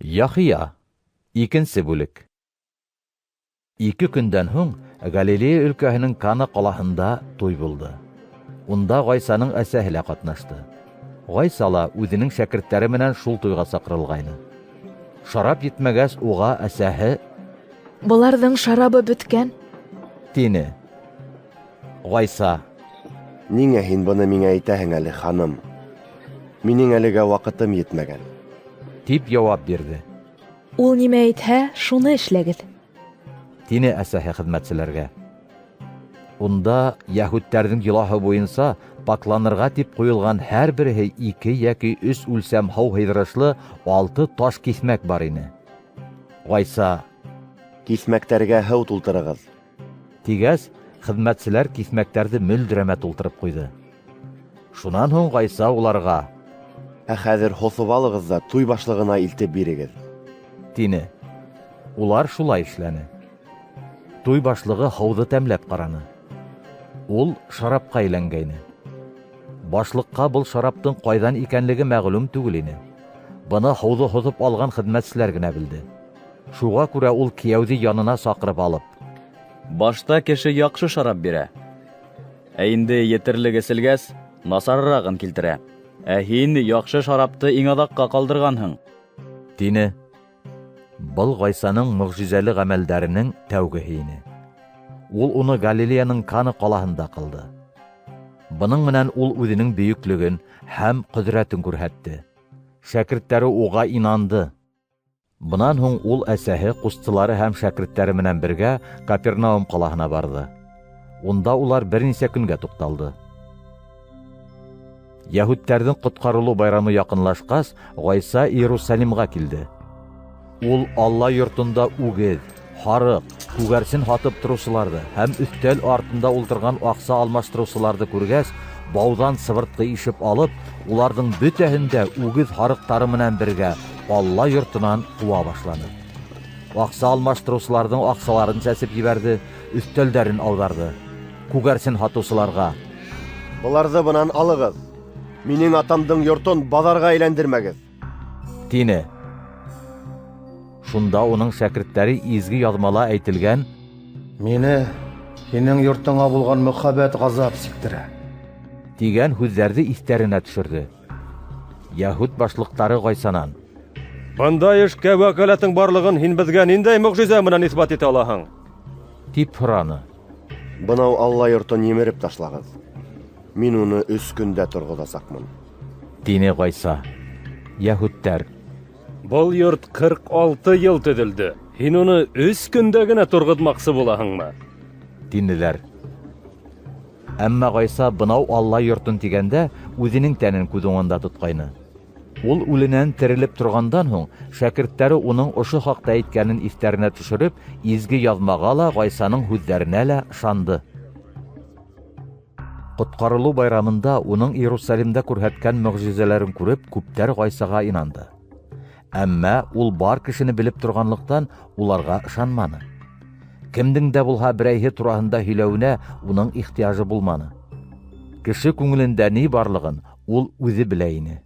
Яхия. Икенсе бүлек. 2 көндән һуң Галилея өлкәһенең Кана ҡалаһында туй булды. Унда Ғайсаның әсәһе лә ҡатнашты. Ғайса ла үҙенең шәкерттәре менән шул туйға саҡырылғайны. Шарап етмәгәс, уға әсәһе Быларҙың шарабы бөткән. тине. Ғайса: Ниңә һин быны миңә әйтәһең әле, ханым? Минең әлегә ваҡытым етмәгән. тип яуап бирҙе. Ул нимә әйтһә, шуны эшләгеҙ. Тине әсәһе хеҙмәтселәргә. Унда яһүдтәрҙең йолаһы буйынса пакланырға тип ҡуйылған һәр береһе 2 йәки 3 үлсәм һыу һыйҙырышлы 6 таш киҫмәк бар ине. Ғайса: Киҫмәктәргә һыу тултырығыҙ. тигәс, хеҙмәтселәр киҫмәктәрҙе мөлдөрәмә тултырып ҡуйҙы. Шунан һуң Ғайса уларға: Хәҙер һоҫоп алығыҙ ҙа туй башлығына илтеп бирегеҙ. тине. Улар шулай эшләне. Туй башлығы һыуҙы тәмләп ҡараны. Ул шарапҡа әйләнгәйне. Башлыҡҡа был шараптың ҡайҙан икәнлеге мәғлүм түгел ине. Быны һыуҙы һоҙоп алған хеҙмәтселәр генә белде. Шуға күрә ул кейәүҙе янына саҡырып алып: Башта кеше яҡшы шарап бирә. Ә инде етерлек эселгәс, насарырағын килтерә. Ә һин яҡшы шарапты иң аҙаҡҡа ҡалдырғанһың. тине. Был Ғайсаның мөғжизәле ғәмәлдәренең тәүгеһе ине. Ул уны Галилеяның Кана ҡалаһында ҡылды. Бының менән ул үҙенең бөйөклөгөн һәм ҡөҙрәтен күрһәтте. Шәкерттәре уға инанды. Бынан һуң ул әсәһе, ҡустылары һәм шәкерттәре менән бергә Капернаум ҡалаһына барды. Унда улар бер нисә көнгә туҡталды. Яһүдтәрҙең ҡотҡарылыу байрамы яҡынлашҡас, Ғайса Иерусалимға килде. Ул Алла йортонда үгеҙ, һарыҡ, күгәрсен һатып тороусыларҙы һәм өҫтәл артында ултырған аҡса алмаштырыусыларҙы күргәс, бауҙан сыбыртҡы ишеп алып, уларҙың бөтәһен дә үгеҙ һарыҡтары менән бергә Алла йортонан ҡыуа башланы. Аҡса алмаштырыусыларҙың аҡсаларын сәсеп ебәрҙе, өҫтәлдәрен ауҙарҙы. Күгәрсен һатыусыларға: Быларҙы бынан алығыҙ. Минең атамдың йортон баҙарға әйләндермәгеҙ. тине. Шунда уның шәкерттәре изге яҙмала әйтелгән Мине һинең йортоңа булған мөхәббәт ғазап сиктерә. тигән һүҙҙәрҙе иҫтәренә төшөрҙө. Яһүд башлыҡтары Ғайсанан: Бындай эшкә вәкәләтең барлығын һин беҙгә ниндәй мөғжизә менән иҫбат итә алаһың? тип һораны. Бынау Алла йортон емереп ташлағыҙ. Мин уны 3 көндә торғоҙасаҡмын. тине Ғайса. Яһүдтәр: Был йорт 46 йыл төҙөлдө. Һин уны 3 көндә генә торғоҙмаҡсы булаһыңмы? тинеләр. Әммә Ғайса бынау Алла йортон тигәндә үҙенең тәнен күҙ уңында тотҡайны. Ул үленән терелеп торғандан һуң, шәкерттәре уның ошо хаҡта әйткәнен иҫтәренә төшөрөп, изге яҙмаға ла, Ғайсаның һүҙҙәренә лә ышанды. Ҡотҡарылыу байрамында уның Иерусалимда күрһәткән мөғжизәләрен күреп, күптәр Ғайсаға инанды. Әммә ул бар кешене белеп торғанлыҡтан уларға ышанманы. Кемдең дә булһа берәйһе тураһында һөйләүенә уның ихтияжы булманы. Кеше күңелендә ни барлығын ул үҙе белә ине.